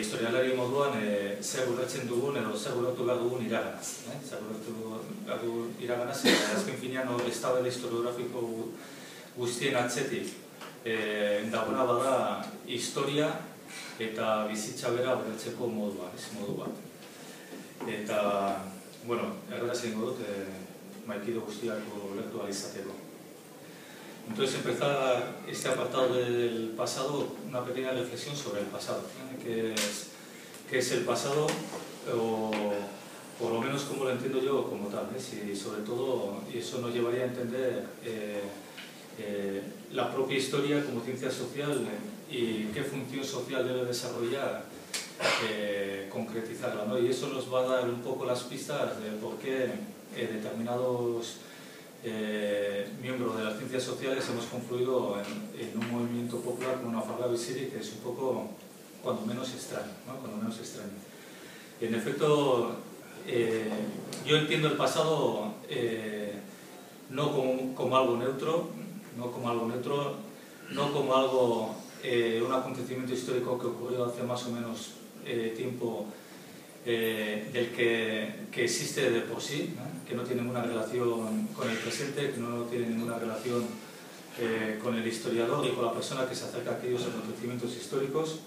Historialari moduan, zer ulertzen dugun edo zer ulertu behar dugun iraganaz. Zer ulertu behar dugun iraganaz, azken finean eztabaida historiografiko guztien atzetik dagoena bada historia eta bizitza bera ulertzeko modu bat. Eta, bueno, erderaz egingo dut, maikido guztiak ulertu ahal izateko. Entonces, empezar este apartado del pasado, una pequeña reflexión sobre el pasado. ¿Qué es el pasado? O por lo menos como lo entiendo yo como tal. Y sobre todo, y eso nos llevaría a entender la propia historia como ciencia social y qué función social debe desarrollar, concretizarla, ¿no? Y eso nos va a dar un poco las pistas de por qué determinados miembros de las ciencias sociales hemos confluido en un movimiento popular como Nafarroa Bizirik, que es un poco, cuando menos extraño, ¿no? Cuando menos extraño. En efecto, yo entiendo el pasado no como algo neutro, no como algo, un acontecimiento histórico que ocurrió hace más o menos tiempo, del que existe de por sí, ¿no? Que no tiene ninguna relación con el presente, que no tiene ninguna relación con el historiador y con la persona que se acerca a aquellos acontecimientos históricos.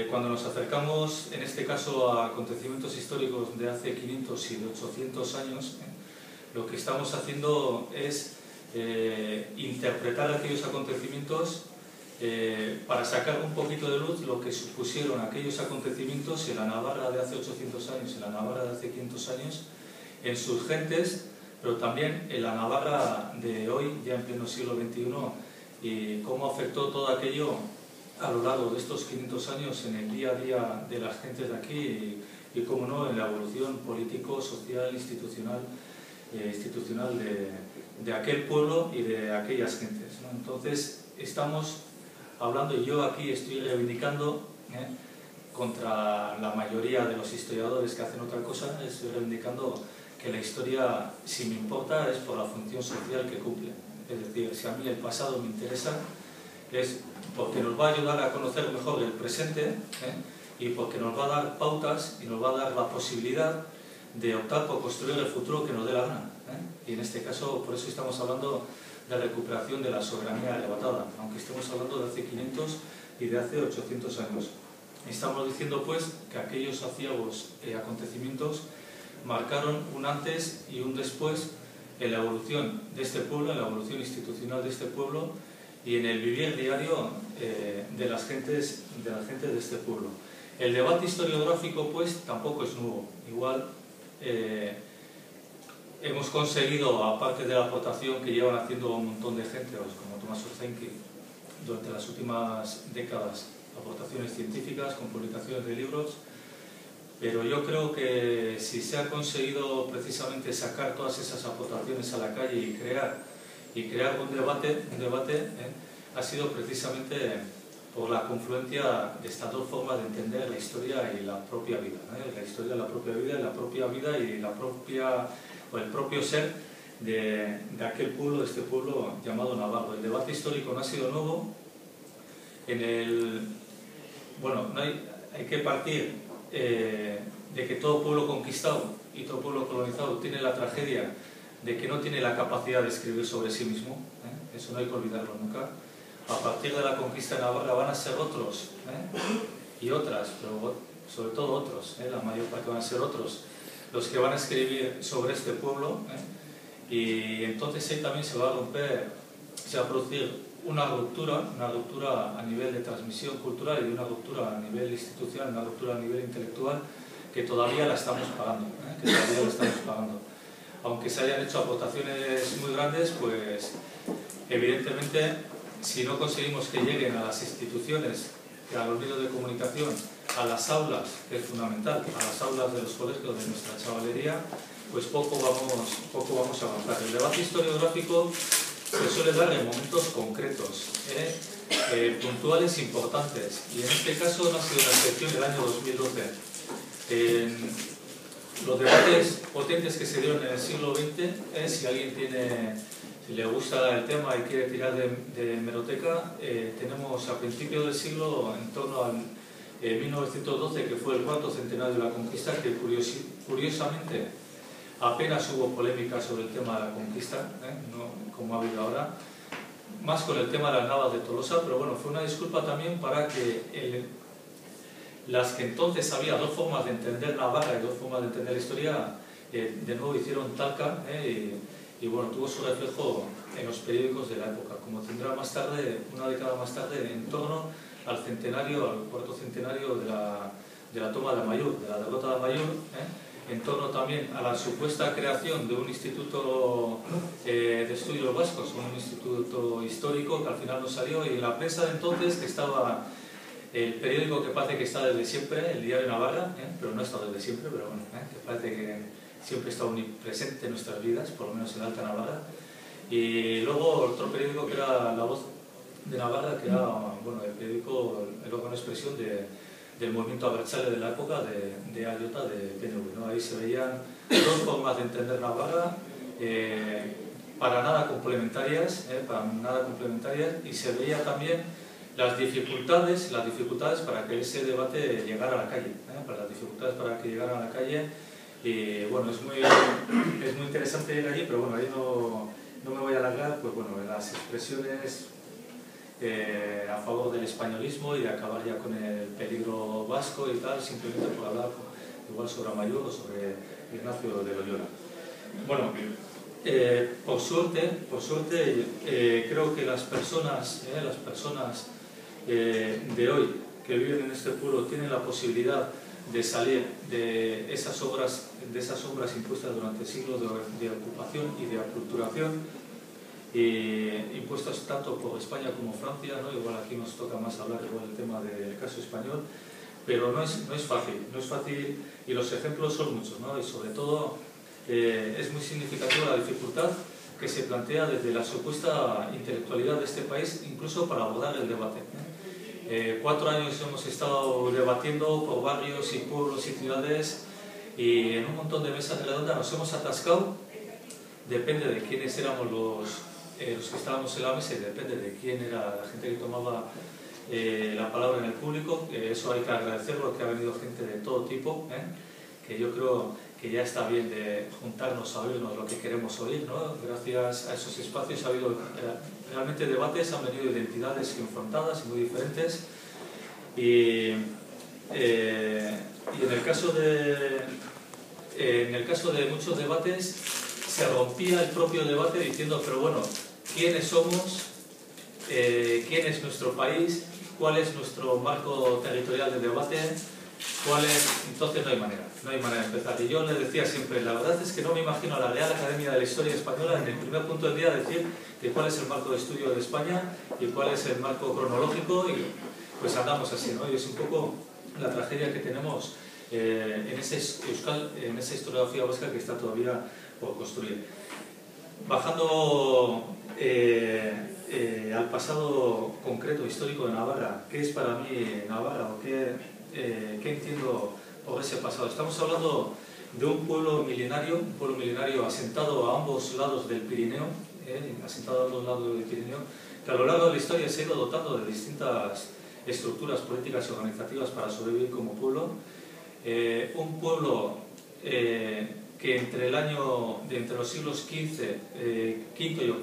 Cuando nos acercamos, en este caso, a acontecimientos históricos de hace 500 y de 800 años, lo que estamos haciendo es interpretar aquellos acontecimientos para sacar un poquito de luz lo que supusieron aquellos acontecimientos en la Navarra de hace 800 años, en la Navarra de hace 500 años, en sus gentes, pero también en la Navarra de hoy, ya en pleno siglo XXI, y cómo afectó todo aquello a lo largo de estos 500 años en el día a día de las gentes de aquí y cómo no, en la evolución político, social, institucional de aquel pueblo y de aquellas gentes, ¿no? Entonces, estamos hablando, y yo aquí estoy reivindicando contra la mayoría de los historiadores que hacen otra cosa, estoy reivindicando que la historia, si me importa, es por la función social que cumple. Es decir, si a mí el pasado me interesa, es porque nos va a ayudar a conocer mejor el presente, y porque nos va a dar pautas y nos va a dar la posibilidad de optar por construir el futuro que nos dé la gana. Y en este caso, por eso estamos hablando de recuperación de la soberanía arrebatada, aunque estemos hablando de hace 500 y de hace 800 años. Estamos diciendo pues que aquellos aciagos acontecimientos marcaron un antes y un después en la evolución de este pueblo, en la evolución institucional de este pueblo y en el vivir diario de las gentes de este pueblo. El debate historiográfico pues tampoco es nuevo. Igual hemos conseguido, aparte de la aportación que llevan haciendo un montón de gente, como Tomás Urzainqui, durante las últimas décadas, aportaciones científicas con publicaciones de libros, pero yo creo que si se ha conseguido precisamente sacar todas esas aportaciones a la calle y crear un debate ha sido precisamente por la confluencia de estas dos formas de entender la historia y la propia vida, la historia, la propia vida y el propio ser de aquel pueblo, de este pueblo llamado Navarro. El debate histórico no ha sido nuevo. Hay que partir de que todo pueblo conquistado y todo pueblo colonizado tiene la tragedia de que no tiene la capacidad de escribir sobre sí mismo. Eso no hay que olvidarlo nunca. A partir de la conquista de Navarra van a ser otros y otras, pero sobre todo otros, la mayor parte van a ser otros los que van a escribir sobre este pueblo, y entonces ahí también se va a producir una ruptura a nivel de transmisión cultural y una ruptura a nivel institucional, una ruptura a nivel intelectual que todavía la estamos pagando, Aunque se hayan hecho aportaciones muy grandes, pues evidentemente si no conseguimos que lleguen a las instituciones, a los medios de comunicación, a las aulas, que es fundamental, a las aulas de los colegios de nuestra chavalería, pues poco vamos a avanzar. El debate historiográfico se suele dar en momentos concretos, puntuales importantes, y en este caso no ha sido una excepción el año 2012. Los debates potentes que se dieron en el siglo XX, si le gusta el tema y quiere tirar de hemeroteca, tenemos a principios del siglo, en torno al en 1912, que fue el cuarto centenario de la conquista, que curiosamente apenas hubo polémica sobre el tema de la conquista, no como ha habido ahora, más con el tema de las navas de Tolosa, pero bueno, fue una disculpa también para que las que entonces había dos formas de entender Navarra y dos formas de entender la historia, de nuevo hicieron talca, y bueno, tuvo su reflejo en los periódicos de la época, como tendrá más tarde, una década más tarde, en torno al centenario, al cuarto centenario de la toma de Amaiur, de la derrota de Amaiur, en torno también a la supuesta creación de un instituto de estudios vascos, un instituto histórico que al final no salió, y en la prensa de entonces, que estaba el periódico que parece que está desde siempre, el Diario Navarra, pero no está desde siempre, pero bueno, que parece que siempre está omnipresente en nuestras vidas, por lo menos en Alta Navarra, y luego otro periódico que era La Voz de Navarra, que era bueno, el periódico, el órgano de expresión del movimiento abertzale de la época de Ayota, de PNV, ¿no? Ahí se veían dos formas de entender Navarra, para nada complementarias, y se veía también las dificultades para que ese debate llegara a la calle, para las dificultades para que llegara a la calle. Y bueno, es muy interesante ir allí, pero bueno, ahí no me voy a alargar, pues bueno, las expresiones a favor del españolismo y de acabar ya con el peligro vasco y tal, simplemente por hablar igual sobre Amaiur o sobre Ignacio de Loyola. Bueno, por suerte creo que las personas de hoy que viven en este pueblo tienen la posibilidad de salir de esas sombras impuestas durante siglos de ocupación y de aculturación, impuestas tanto por España como Francia, ¿no? Igual aquí nos toca más hablar igual del tema del caso español, pero no es fácil, y los ejemplos son muchos, ¿no? Y sobre todo es muy significativa la dificultad que se plantea desde la supuesta intelectualidad de este país, incluso para abordar el debate. 4 años hemos estado debatiendo por barrios y pueblos y ciudades, y en un montón de mesas redondas nos hemos atascado. Depende de quiénes éramos los que estábamos en la mesa, y depende de quién era la gente que tomaba la palabra en el público. Eso hay que agradecerlo, que ha venido gente de todo tipo, que yo creo que ya está bien de juntarnos a oírnos lo que queremos oír, ¿no? Gracias a esos espacios ha habido realmente debates, han venido identidades confrontadas y muy diferentes, y en el caso de muchos debates se rompía el propio debate diciendo, pero bueno, ¿quiénes somos? ¿Quién es nuestro país? ¿Cuál es nuestro marco territorial de debate? Entonces no hay manera de empezar. Y yo les decía siempre, la verdad es que no me imagino a la Real Academia de la Historia Española en el primer punto del día decir que cuál es el marco de estudio de España y cuál es el marco cronológico, y pues andamos así, ¿no? Y es un poco la tragedia que tenemos en esa historiografía vasca que está todavía por construir. Bajando al pasado concreto histórico de Navarra, ¿qué es para mí Navarra o qué entiendo por ese pasado? Estamos hablando de un pueblo milenario asentado a ambos lados del Pirineo, que a lo largo de la historia se ha ido dotando de distintas estructuras políticas y organizativas para sobrevivir como pueblo. Un pueblo que entre los siglos V y VIII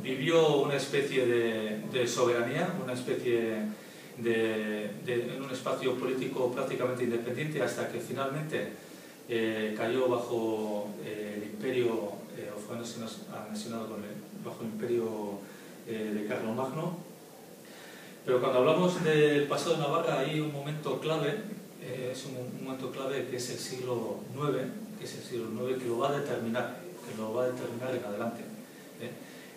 vivió una especie de soberanía, una especie en un espacio político prácticamente independiente, hasta que finalmente cayó bajo el imperio, o fue anexionado bajo el imperio de Carlomagno. Pero cuando hablamos del pasado de Navarra hay un momento clave, un momento clave que es el siglo IX, que lo va a determinar en adelante.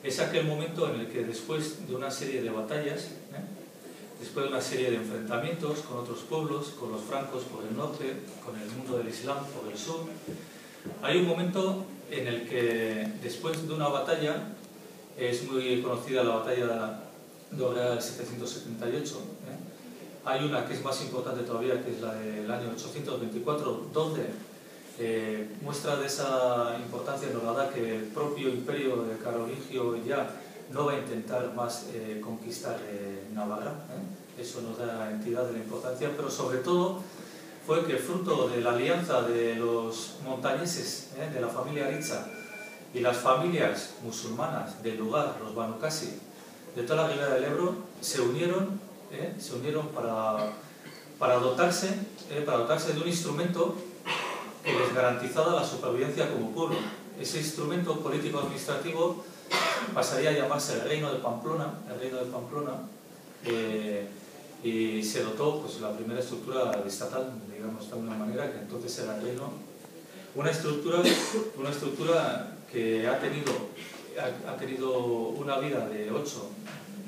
Es aquel momento en el que después de una serie de batallas, después de una serie de enfrentamientos con otros pueblos, con los francos por el norte, con el mundo del Islam por el sur, hay un momento en el que después de una batalla, es muy conocida la batalla de Orleans del 778, hay una que es más importante todavía, que es la del año 824, donde muestra de esa importancia nos la da que el propio imperio carolingio ya no va a intentar más conquistar Navarra, eso nos da entidad de la importancia, pero sobre todo fue que fruto de la alianza de los montañeses, de la familia Aritza, y las familias musulmanas del lugar, los Banu Qasi, de toda la ribera del Ebro, se unieron para dotarse de un instrumento que les garantizaba la supervivencia como pueblo. Ese instrumento político-administrativo pasaría a llamarse el Reino de Pamplona, y se dotó pues, la primera estructura estatal, digamos de alguna manera, que entonces era el reino. Una estructura que ha tenido una vida de 8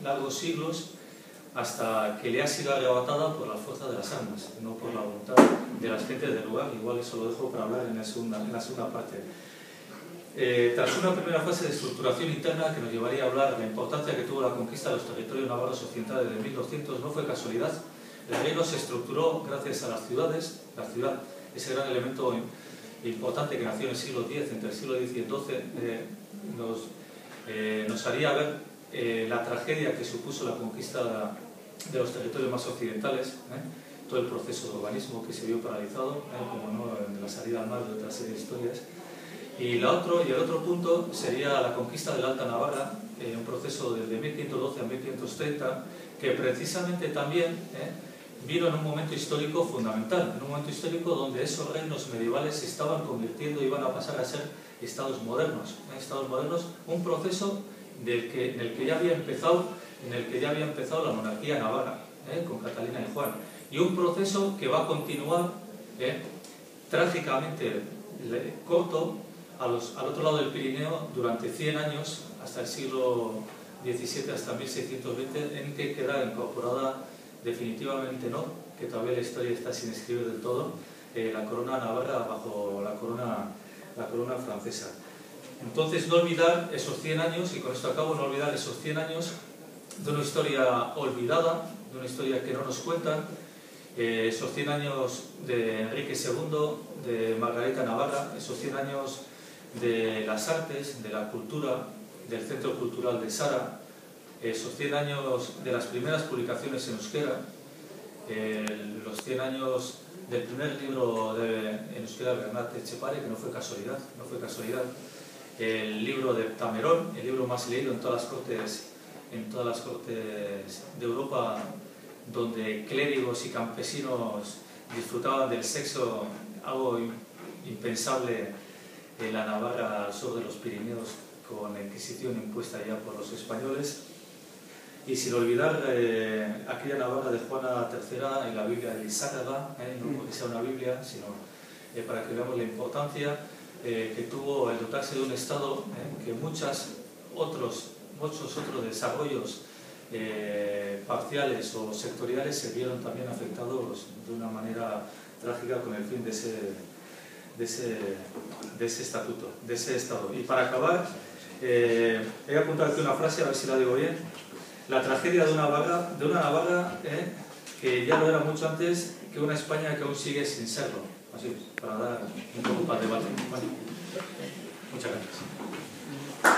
largos siglos, hasta que le ha sido arrebatada por la fuerza de las armas, no por la voluntad de las gentes del lugar. Igual eso lo dejo para hablar en la segunda parte. Tras una primera fase de estructuración interna que nos llevaría a hablar de la importancia que tuvo la conquista de los territorios navarros occidentales de 1200, no fue casualidad. El reino se estructuró gracias a las ciudades, ese gran elemento importante que nació en el siglo X, entre el siglo X y el XII, nos haría ver la tragedia que supuso la conquista de los territorios más occidentales, todo el proceso de urbanismo que se vio paralizado, como no en la salida al mar de otra serie de historias. Y el otro punto sería la conquista de la Alta Navarra, un proceso desde 1512 a 1530, que precisamente también vino en un momento histórico fundamental, en un momento histórico donde esos reinos medievales se estaban convirtiendo y iban a pasar a ser estados modernos, un proceso en el que ya había empezado la monarquía navarra, con Catalina y Juan, y un proceso que va a continuar trágicamente corto al otro lado del Pirineo durante 100 años, hasta el siglo XVII, hasta 1620, en que queda incorporada definitivamente, no, que todavía la historia está sin escribir del todo, la corona navarra bajo la corona francesa. Entonces, no olvidar esos 100 años, y con esto acabo, no olvidar esos 100 años de una historia olvidada, de una historia que no nos cuentan, esos 100 años de Enrique II, de Margarita Navarra, esos 100 años de las artes, de la cultura, del Centro Cultural de Sara, esos 100 años de las primeras publicaciones en euskera, los 100 años del primer libro en euskera de Bernat Etxepare, que no fue casualidad, el libro de Tamerón, el libro más leído en todas las cortes de Europa, donde clérigos y campesinos disfrutaban del sexo, algo impensable en la Navarra al sur de los Pirineos, con la Inquisición impuesta ya por los españoles. Y sin olvidar aquella Navarra de Juana III y la Biblia de Lizárraga, no porque sea una Biblia, sino para que veamos la importancia que tuvo el dotarse de un Estado que muchos otros desarrollos parciales o sectoriales se vieron también afectados de una manera trágica con el fin de ese estatuto, de ese Estado. Y para acabar, he apuntado aquí una frase, a ver si la digo bien. La tragedia de una Navarra que ya lo era mucho antes, que una España que aún sigue sin serlo. Así, para dar un poco para el debate. Vale. Muchas gracias.